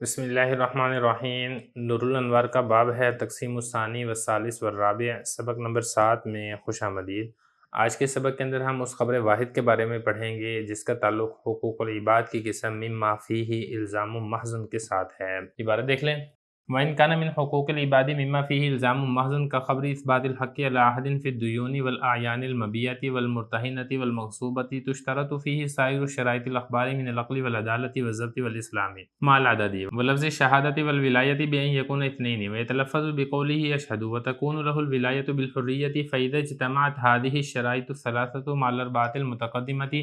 بسم اللہ الرحمن الرحیم۔ نور الانوار کا باب ہے تقسیم الثانی والثالث والرابع، سبق نمبر 7 میں خوش آمدید۔ آج کے سبق کے اندر ہم اس خبر واحد کے بارے میں پڑھیں گے جس کا تعلق حقوق العباد کی قسم مما فیہ الزام محض کے ساتھ ہے۔ عبارت دیکھ لیں۔ وَإِنْ كَانَ مِنْ حُقُوقِ الْعِبَادِ مِمَّا فِيهِ إِلْزَامٌ مَحْضٌ كَخَبْرِ إِثْبَاتِ الْحَقِّ عَلَى أَحَدٍ فِي الدُّيُونِ وَالْأَعْيَانِ الْمَبِيَّةِ وَالْمُرْتَهِنَةِ وَالْمَغْصُوبَةِ تُشْتَرَطُ فِيهِ سَائِرُ الشَّرَائِطِ الْأَخْبَارِ مِنَ الْعَقْلِ وَالْعَدَالَةِ وَالضَّبْطِ وَالْإِسْلَامِ مع العدد ولفظ الشهادة والولاية بأن يكون اثنين ويتلفظ بقوله أشهد وتكون له الولاية بالحرية فإذا اجتمعت هذه الشرائط الثلاثة مع الأربعة المتقدمة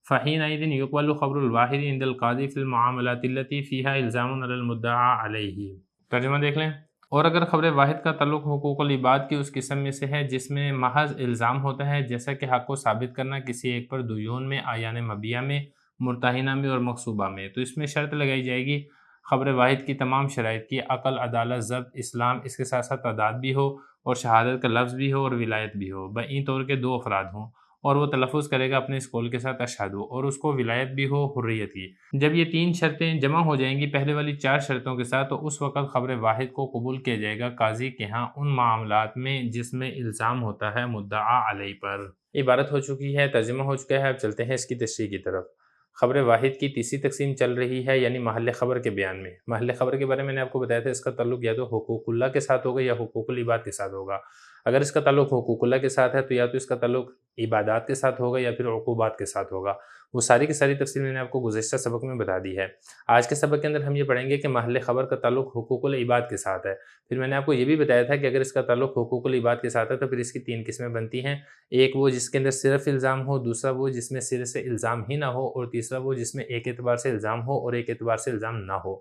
فحينئذ يقبل خبر الواحد عند القاضي في المعاملات التي فيها إلزام على المدعى عليه۔ ترجمہ دیکھ لیں۔ اور اگر خبر واحد کا تعلق حقوق العباد کی اس قسم میں سے ہے جس میں محض الزام ہوتا ہے، جیسا کہ حق کو ثابت کرنا کسی ایک پر دیون میں، اعیان مبیہ میں، مرتہنہ میں اور مغصوبہ میں، تو اس میں شرط لگائی جائے گی خبر واحد کی تمام شرائط کی، عقل، عدالت، ضبط، اسلام، اس کے ساتھ ساتھ تعداد بھی ہو اور شہادت کا لفظ بھی ہو اور ولایت بھی ہو، بئیں طور کے 2 افراد ہوں، اور وہ تلفظ کرے گا اپنے اس قول کے ساتھ اشہد، اور اس کو ولایت بھی ہو حریت کی۔ جب یہ 3 شرطیں جمع ہو جائیں گی پہلے والی 4 شرطوں کے ساتھ، تو اس وقت خبر واحد کو قبول کیا جائے گا قاضی کے ہاں ان معاملات میں جس میں الزام ہوتا ہے مدعا علیہ پر۔ عبارت ہو چکی ہے، ترجمہ ہو چکا ہے، اب چلتے ہیں اس کی تشریح کی طرف۔ خبر واحد کی تیسری تقسیم چل رہی ہے، یعنی محل خبر کے بیان میں۔ محل خبر کے بارے میں نے آپ کو بتایا تھا، اس کا تعلق یا تو حقوق اللہ کے ساتھ ہوگا یا حقوق العباد کے ساتھ ہوگا۔ اگر اس کا تعلق حقوق اللہ کے ساتھ ہے تو یا تو اس کا تعلق عبادات کے ساتھ ہوگا یا پھر عقوبات کے ساتھ ہوگا۔ وہ ساری کی ساری تفصیل میں نے آپ کو گزشتہ سبق میں بتا دی ہے۔ آج کے سبق کے اندر ہم یہ پڑھیں گے کہ محل خبر کا تعلق حقوق العباد کے ساتھ ہے۔ پھر میں نے آپ کو یہ بھی بتایا تھا کہ اگر اس کا تعلق حقوق العباد کے ساتھ ہے تو پھر اس کی 3 قسمیں بنتی ہیں۔ ایک وہ جس کے اندر صرف الزام ہو، دوسرا وہ جس میں صرف سے الزام ہی نہ ہو، اور تیسرا وہ جس میں ایک اعتبار سے الزام ہو اور ایک اعتبار سے الزام نہ ہو۔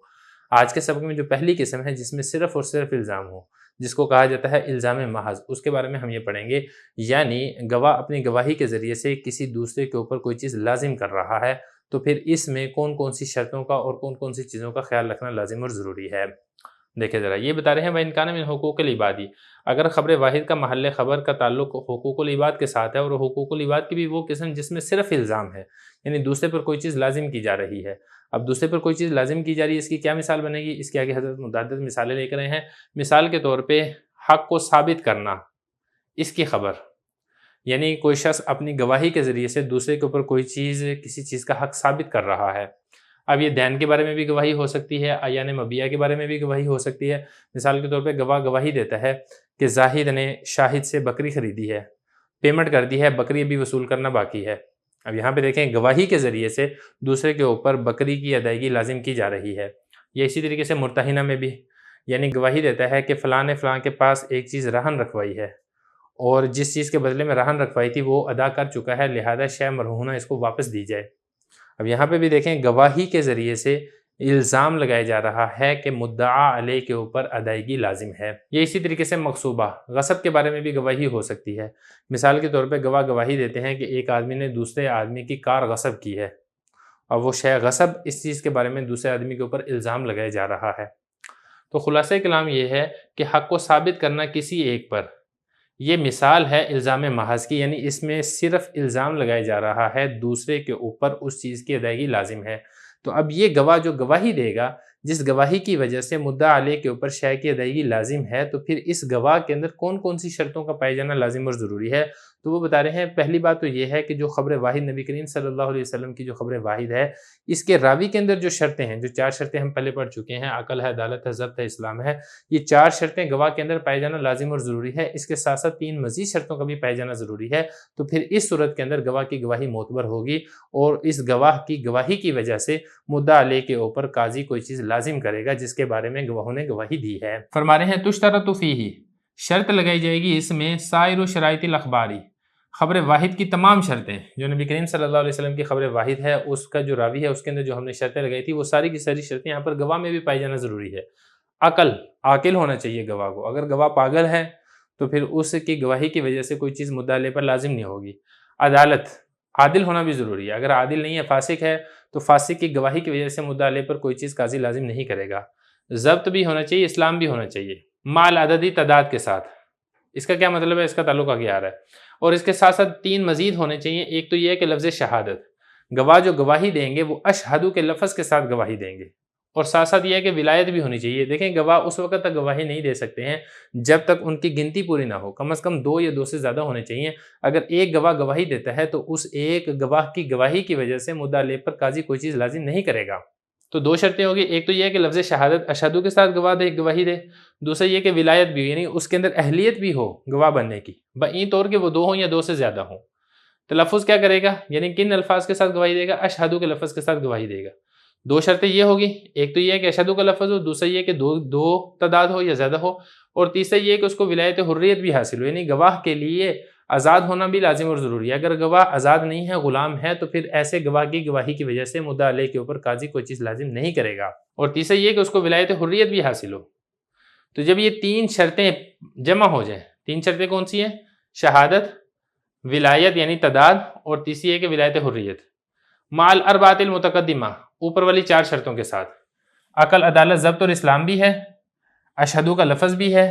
آج کے سبق میں جو پہلی قسم ہے جس میں صرف اور صرف الزام ہو، جس کو کہا جاتا ہے الزام محض، اس کے بارے میں ہم یہ پڑھیں گے۔ یعنی گواہ اپنی گواہی کے ذریعے سے کسی دوسرے کے اوپر کوئی چیز لازم کر رہا ہے، تو پھر اس میں کون کون سی شرطوں کا اور کون کون سی چیزوں کا خیال رکھنا لازم اور ضروری ہے۔ دیکھیں ذرا، یہ بتا رہے ہیں وَإِنْ كَانَ مِنْ حُقُوقِ الْعِبَادِ، اگر خبر واحد کا محل خبر کا تعلق حقوق العباد کے ساتھ ہے، اور حقوق العباد کی بھی وہ قسم جس میں صرف الزام ہے، یعنی دوسرے پر کوئی چیز لازم کی جا رہی ہے۔ اب دوسرے پر کوئی چیز لازم کی جا رہی ہے، اس کی کیا مثال بنے گی؟ اس کے آگے حضرت متعدد مثالیں لے کر آئے ہیں۔ مثال کے طور پہ حق کو ثابت کرنا، اس کی خبر، یعنی کوئی شخص اپنی گواہی کے ذریعے سے دوسرے کے اوپر کوئی چیز، کسی چیز کا حق ثابت کر رہا ہے۔ اب یہ دین کے بارے میں بھی گواہی ہو سکتی ہے، اعیان مبیہ کے بارے میں بھی گواہی ہو سکتی ہے۔ مثال کے طور پہ گواہ گواہی دیتا ہے کہ زاہد نے شاہد سے بکری خریدی ہے، پیمنٹ کر دی ہے، بکری ابھی وصول کرنا باقی ہے۔ اب یہاں پہ دیکھیں، گواہی کے ذریعے سے دوسرے کے اوپر بکری کی ادائیگی لازم کی جا رہی ہے۔ یہ اسی طریقے سے مرتہنہ میں بھی، یعنی گواہی دیتا ہے کہ فلاں نے فلاں کے پاس ایک چیز رہن رکھوائی ہے، اور جس چیز کے بدلے میں رہن رکھوائی تھی وہ ادا کر چکا ہے، لہذا شے مرہونہ اس کو واپس دی جائے۔ اب یہاں پہ بھی دیکھیں، گواہی کے ذریعے سے الزام لگایا جا رہا ہے کہ مدعا علیہ کے اوپر ادائیگی لازم ہے۔ یہ اسی طریقے سے مغصوبہ، غصب کے بارے میں بھی گواہی ہو سکتی ہے۔ مثال کے طور پہ گواہ گواہی دیتے ہیں کہ ایک آدمی نے دوسرے آدمی کی کار غصب کی ہے، اور وہ شے غصب، اس چیز کے بارے میں دوسرے آدمی کے اوپر الزام لگایا جا رہا ہے۔ تو خلاصہ کلام یہ ہے کہ حق کو ثابت کرنا کسی ایک پر، یہ مثال ہے الزام محض کی، یعنی اس میں صرف الزام لگایا جا رہا ہے، دوسرے کے اوپر اس چیز کی ادائیگی لازم ہے۔ تو اب یہ گواہ جو گواہی دے گا، جس گواہی کی وجہ سے مدعا علیہ کے اوپر شے کی ادائیگی لازم ہے، تو پھر اس گواہ کے اندر کون کون سی شرطوں کا پائے جانا لازم اور ضروری ہے؟ تو وہ بتا رہے ہیں، پہلی بات تو یہ ہے کہ جو خبر واحد نبی کریم صلی اللہ علیہ وسلم کی جو خبر واحد ہے، اس کے راوی کے اندر جو شرطیں ہیں، جو 4 شرطیں ہم پہلے پڑھ چکے ہیں، عقل ہے، عدالت ہے، ضبط ہے، اسلام ہے، یہ 4 شرطیں گواہ کے اندر پائے جانا لازم اور ضروری ہے۔ اس کے ساتھ ساتھ 3 مزید شرطوں کا بھی پائے جانا ضروری ہے۔ تو پھر اس صورت کے اندر گواہ کی گواہی معتبر ہوگی، اور اس گواہ کی گواہی کی وجہ سے مدعا علیہ کے اوپر قاضی کوئی چیز لازم کرے گا جس کے بارے میں گواہوں نے گواہی دی ہے۔ فرما رہے ہیں تشترط فیہ، شرط لگائی جائے گی اس میں سائر شرائط الاخباری، خبر واحد کی تمام شرطیں، جو نبی کریم صلی اللہ علیہ وسلم کی خبر واحد ہے اس کا جو راوی ہے اس کے اندر جو ہم نے شرطیں لگائی تھی، وہ ساری کی ساری شرطیں یہاں پر گواہ میں بھی پائی جانا ضروری ہے۔ عاقل ہونا چاہیے گواہ کو، اگر گواہ پاگل ہے تو پھر اس کی گواہی کی وجہ سے کوئی چیز مدعا علیہ پر لازم نہیں ہوگی۔ عدالت، عادل ہونا بھی ضروری ہے، اگر عادل نہیں ہے، فاسق ہے، تو فاسق کی گواہی کی وجہ سے مدعا علیہ پر کوئی چیز قاضی لازم نہیں کرے گا۔ ضبط بھی ہونا چاہیے، اسلام بھی ہونا چاہیے، مع العددی، تعداد کے ساتھ۔ اس کا کیا مطلب ہے؟ اس کا تعلق آگے آ رہا ہے۔ اور اس کے ساتھ ساتھ 3 مزید ہونے چاہیے۔ ایک تو یہ ہے کہ لفظ شہادت، گواہ جو گواہی دیں گے وہ اشہدو کے لفظ کے ساتھ گواہی دیں گے، اور ساتھ ساتھ یہ ہے کہ ولایت بھی ہونی چاہیے۔ دیکھیں گواہ اس وقت تک گواہی نہیں دے سکتے ہیں جب تک ان کی گنتی پوری نہ ہو، کم از کم 2 یا 2 سے زیادہ ہونے چاہیے۔ اگر ایک گواہ گواہی دیتا ہے تو اس ایک گواہ کی گواہی کی وجہ سے مدعا علیہ پر قاضی کوئی چیز لازم نہیں کرے گا۔ تو 2 شرطیں ہوگی، ایک تو یہ ہے کہ لفظ شہادت اشہدو کے ساتھ گواہی دے، دوسرا یہ کہ ولایت بھی، یعنی اس کے اندر اہلیت بھی ہو گواہ بننے کی، بئیں طور کہ وہ 2 ہوں یا 2 سے زیادہ ہوں۔ تلفظ کیا کرے گا، یعنی کن الفاظ کے ساتھ گواہی دے گا، اشہدو کے لفظ کے ساتھ گواہی دے گا۔ 2 شرطیں یہ ہوگی، ایک تو یہ ہے کہ اشہدو کا لفظ ہو، دوسرا یہ کہ دو تعداد ہو یا زیادہ ہو، اور تیسرا یہ کہ اس کو ولایت حریت بھی حاصل ہو، یعنی گواہ کے لیے آزاد ہونا بھی لازم اور ضروری ہے۔ اگر گواہ آزاد نہیں ہے، غلام ہے، تو پھر ایسے گواہ کی گواہی کی وجہ سے مدعا علیہ کے اوپر قاضی کوئی چیز لازم نہیں کرے گا، اور تیسرا یہ کہ اس کو ولایت حریت بھی حاصل ہو۔ تو جب یہ 3 شرطیں جمع ہو جائیں، 3 شرطیں کون سی ہیں، شہادت، ولایت یعنی تعداد، اور تیسری ہے کہ ولایت حریت، مع الاربعۃ المتقدمہ، اوپر والی 4 شرطوں کے ساتھ، عقل، عدالت، ضبط اور اسلام بھی ہے، اشہدو کا لفظ بھی ہے،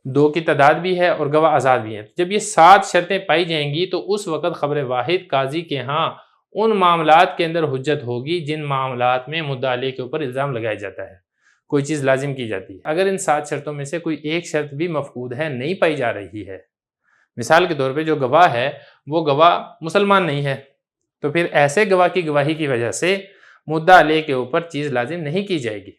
2 کی تعداد بھی ہے، اور گواہ آزاد بھی ہیں۔ جب یہ 7 شرطیں پائی جائیں گی تو اس وقت خبر واحد قاضی کے ہاں ان معاملات کے اندر حجت ہوگی جن معاملات میں مدعا علیہ کے اوپر الزام لگایا جاتا ہے، کوئی چیز لازم کی جاتی ہے۔ اگر ان 7 شرطوں میں سے کوئی ایک شرط بھی مفقود ہے، نہیں پائی جا رہی ہے، مثال کے طور پہ جو گواہ ہے وہ گواہ مسلمان نہیں ہے، تو پھر ایسے گواہ کی گواہی کی وجہ سے مدعا علیہ کے اوپر چیز لازم نہیں کی جائے گی۔